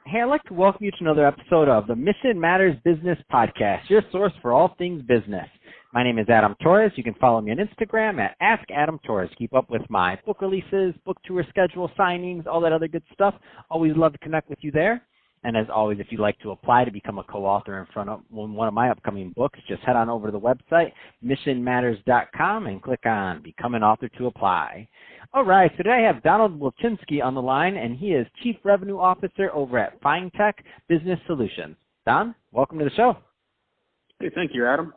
Hey, I'd like to welcome you to another episode of the Mission Matters Business Podcast, your source for all things business. My name is Adam Torres. You can follow me on Instagram at AskAdamTorres. Keep up with my book releases, book tour schedule, signings, all that other good stuff. Always love to connect with you there. And as always, if you'd like to apply to become a co-author in front of one of my upcoming books, just head on over to the website, missionmatters.com, and click on Become an Author to apply. All right, so today I have Donald Wilczynski on the line, and he is Chief Revenue Officer over at FineTech Business Solutions. Don, welcome to the show. Hey, thank you, Adam.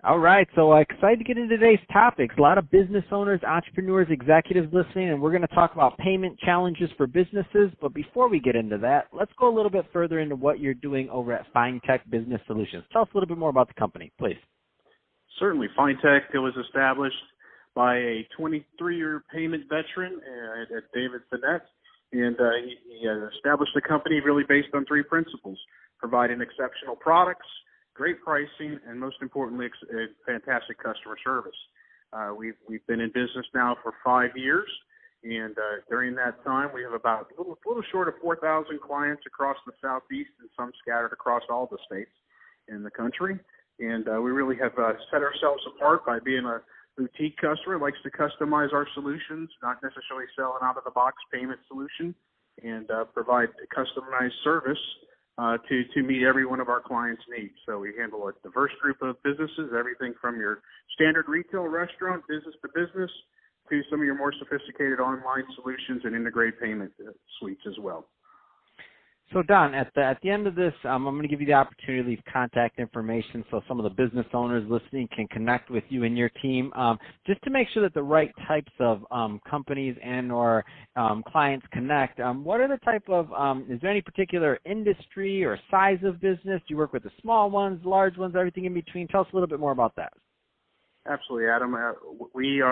All right, so excited to get into today's topics. A lot of business owners, entrepreneurs, executives listening, and we're going to talk about payment challenges for businesses. But before we get into that, let's go a little bit further into what you're doing over at FineTech Business Solutions. Tell us a little bit more about the company, please. Certainly. FineTech was established by a 23-year payment veteran at David Finette, and he established the company really based on three principles: providing exceptional products, great pricing, and most importantly, fantastic customer service. We've been in business now for 5 years, and during that time, we have about a little short of 4,000 clients across the Southeast and some scattered across all the states in the country. And we really have set ourselves apart by being a boutique customer, likes to customize our solutions, not necessarily sell an out-of-the-box payment solution, and provide customized service to meet every one of our clients' needs. So we handle a diverse group of businesses, everything from your standard retail restaurant, business to business, to some of your more sophisticated online solutions and integrated payment suites as well. So, Don, at the end of this, I'm going to give you the opportunity to leave contact information so some of the business owners listening can connect with you and your team, just to make sure that the right types of companies and or clients connect. What are the type of, is there any particular industry or size of business? Do you work with the small ones, large ones, everything in between? Tell us a little bit more about that. Absolutely, Adam. We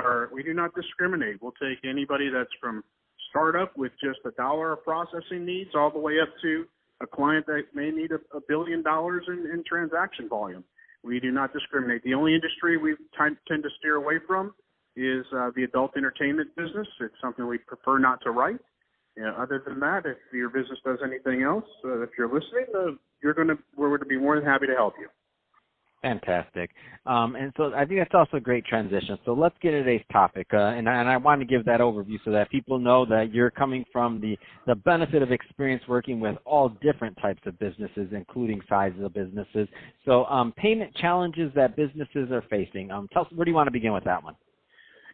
do not discriminate. We'll take anybody that's from startup with just $1 of processing needs all the way up to a client that may need $1 billion in transaction volume. We do not discriminate. The only industry we tend to steer away from is the adult entertainment business. It's something we prefer not to write. Other than that, if your business does anything else, if you're listening, we're going to be more than happy to help you. Fantastic. And so I think that's also a great transition. So let's get into today's topic. And I want to give that overview so that people know that you're coming from the benefit of experience working with all different types of businesses, including sizes of businesses. So payment challenges that businesses are facing. Tell us, where do you want to begin with that one?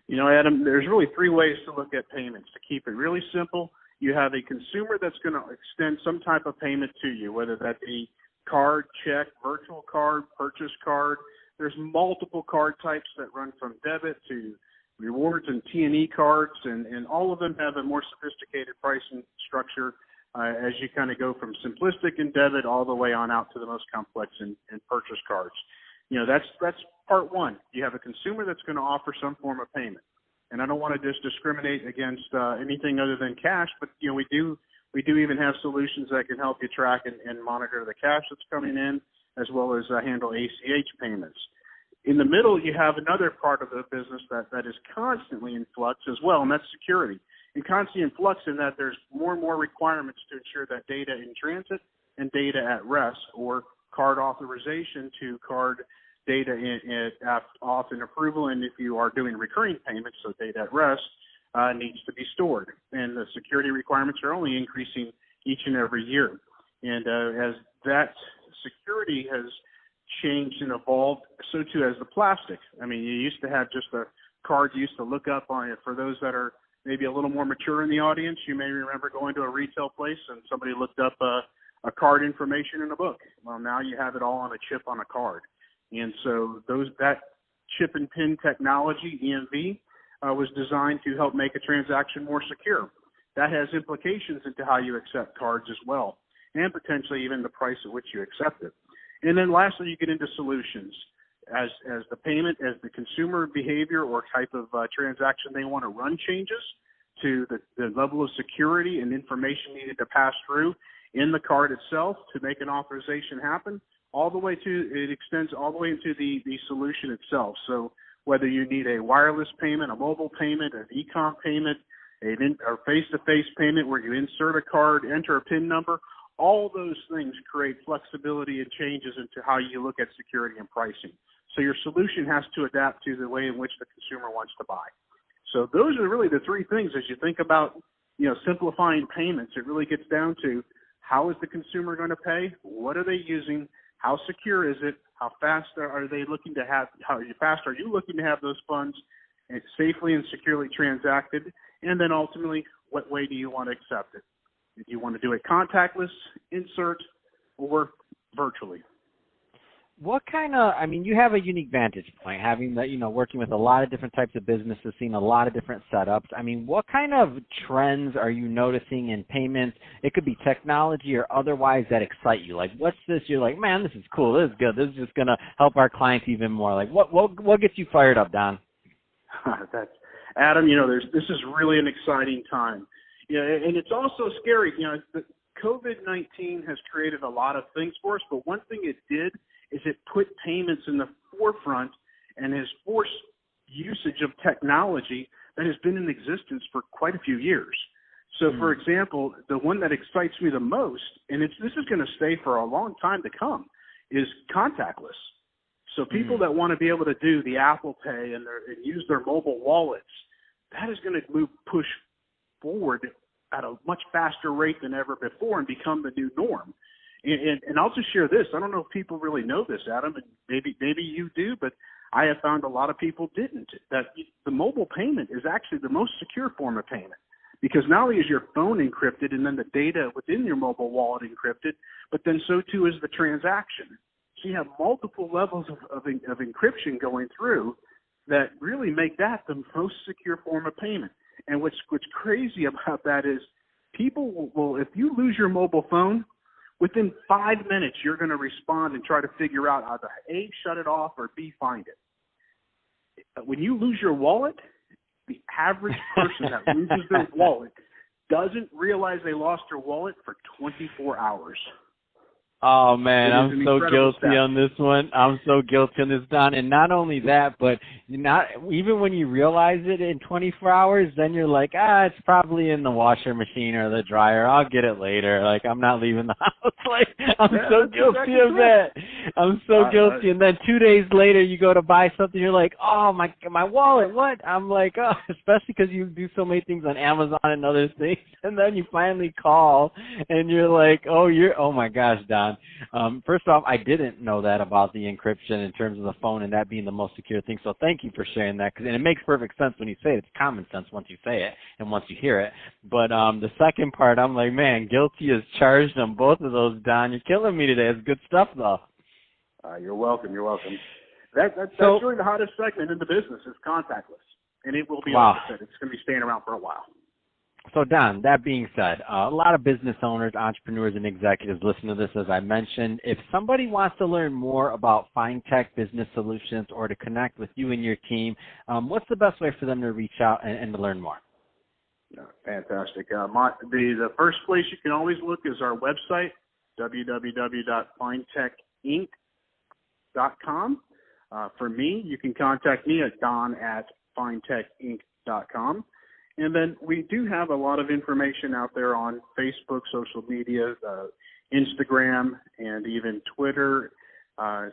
You know, Adam, there's really three ways to look at payments. To keep it really simple, you have a consumer that's going to extend some type of payment to you, whether that be card, check, virtual card, purchase card. There's multiple card types that run from debit to rewards and T&E cards, and all of them have a more sophisticated pricing structure as you kind of go from simplistic in debit all the way on out to the most complex in purchase cards. You know, that's part one. You have a consumer that's going to offer some form of payment. And I don't want to just discriminate against anything other than cash, but, you know, we do even have solutions that can help you track and monitor the cash that's coming in, as well as handle ACH payments. In the middle, you have another part of the business that is constantly in flux as well, and that's security. And constantly in flux in that there's more and more requirements to ensure that data in transit and data at rest, or card authorization to card data off in approval, and if you are doing recurring payments, so data at rest, needs to be stored. And the security requirements are only increasing each and every year. And as that security has changed and evolved, so too has the plastic. I mean, you used to have just a card you used to look up on it. For those that are maybe a little more mature in the audience, you may remember going to a retail place and somebody looked up a card information in a book. Well, now you have it all on a chip on a card. And so that chip and pin technology, EMV, was designed to help make a transaction more secure. That has implications into how you accept cards as well, and potentially even the price at which you accept it. And then lastly, you get into solutions. As the payment, as the consumer behavior or type of transaction they want to run changes, to the level of security and information needed to pass through in the card itself to make an authorization happen, it extends all the way into the solution itself. So whether you need a wireless payment, a mobile payment, an e-com payment, a face-to-face payment where you insert a card, enter a PIN number, All those things create flexibility and changes into how you look at security and pricing. So your solution has to adapt to the way in which the consumer wants to buy. So those are really the three things as you think about, simplifying payments. It really gets down to how is the consumer going to pay? What are they using? How secure is it? How fast are they looking to have? How fast are you looking to have those funds safely and securely transacted? And then ultimately, what way do you want to accept it? Do you want to do it contactless, insert, or virtually? What kind of, you have a unique vantage point, having working with a lot of different types of businesses, seeing a lot of different setups. What kind of trends are you noticing in payments? It could be technology or otherwise that excite you. Like, what's this? You're like, man, this is cool. This is good. This is just going to help our clients even more. Like, what gets you fired up, Don? That's Adam. This is really an exciting time. And it's also scary. COVID-19 has created a lot of things for us, but one thing it did is it put payments in the forefront and has forced usage of technology that has been in existence for quite a few years. So, for example, the one that excites me the most, and this is going to stay for a long time to come, is contactless. So people that want to be able to do the Apple Pay and use their mobile wallets, that is going to push forward at a much faster rate than ever before and become the new norm. And I'll just share this. I don't know if people really know this, Adam, and maybe you do, but I have found a lot of people didn't, that the mobile payment is actually the most secure form of payment, because not only is your phone encrypted and then the data within your mobile wallet encrypted, but then so too is the transaction. So you have multiple levels of encryption going through that really make that the most secure form of payment. And what's crazy about that is people will, if you lose your mobile phone, within 5 minutes, you're going to respond and try to figure out either A, shut it off, or B, find it. When you lose your wallet, the average person that loses their wallet doesn't realize they lost their wallet for 24 hours. Oh, man, I'm so guilty on this one. I'm so guilty on this, Don. And not only that, but even when you realize it in 24 hours, then you're like, it's probably in the washer machine or the dryer. I'll get it later. Like, I'm not leaving the house. Like, I'm so guilty of that. I'm so guilty. And then 2 days later, you go to buy something. You're like, oh, my wallet, what? I'm like, especially because you do so many things on Amazon and other things. And then you finally call, and you're like, oh, my gosh, Don. First off, I didn't know that about the encryption in terms of the phone and that being the most secure thing. So thank you for sharing that, and it makes perfect sense when you say it. It's common sense once you say it and once you hear it. But the second part, I'm like, man, guilty is charged on both of those, Don. You're killing me today. It's good stuff, though. You're welcome. You're welcome. That's really the hottest segment in the business is contactless, and it will be, like I said, it's going to be staying around for a while. So, Don, that being said, a lot of business owners, entrepreneurs, and executives listen to this, as I mentioned. If somebody wants to learn more about FineTech Business Solutions or to connect with you and your team, what's the best way for them to reach out and to learn more? Fantastic. The first place you can always look is our website, www.finetechinc.com. For me, you can contact me at don@finetechinc.com. And then we do have a lot of information out there on Facebook, social media, Instagram, and even Twitter, and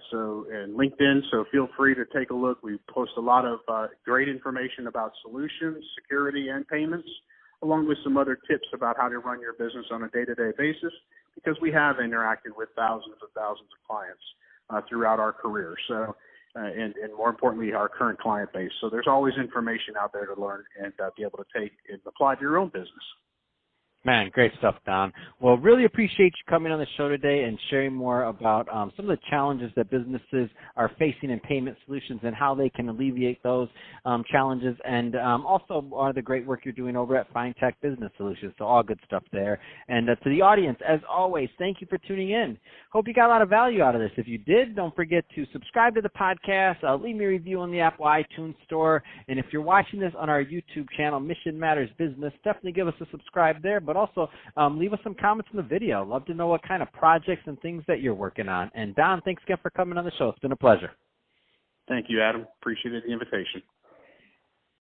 LinkedIn. So feel free to take a look. We post a lot of great information about solutions, security, and payments, along with some other tips about how to run your business on a day-to-day basis, because we have interacted with thousands of clients throughout our career. So. And more importantly, our current client base. So there's always information out there to learn and be able to take and apply to your own business. Man, great stuff, Don. Well, really appreciate you coming on the show today and sharing more about some of the challenges that businesses are facing in payment solutions and how they can alleviate those challenges, and also the great work you're doing over at FineTech Business Solutions. So all good stuff there. And to the audience, as always, thank you for tuning in. Hope you got a lot of value out of this. If you did, don't forget to subscribe to the podcast, leave me a review on the Apple iTunes Store, and if you're watching this on our YouTube channel, Mission Matters Business, definitely give us a subscribe there. But also leave us some comments in the video. Love to know what kind of projects and things that you're working on. And Don, thanks again for coming on the show. It's been a pleasure. Thank you, Adam. Appreciated the invitation.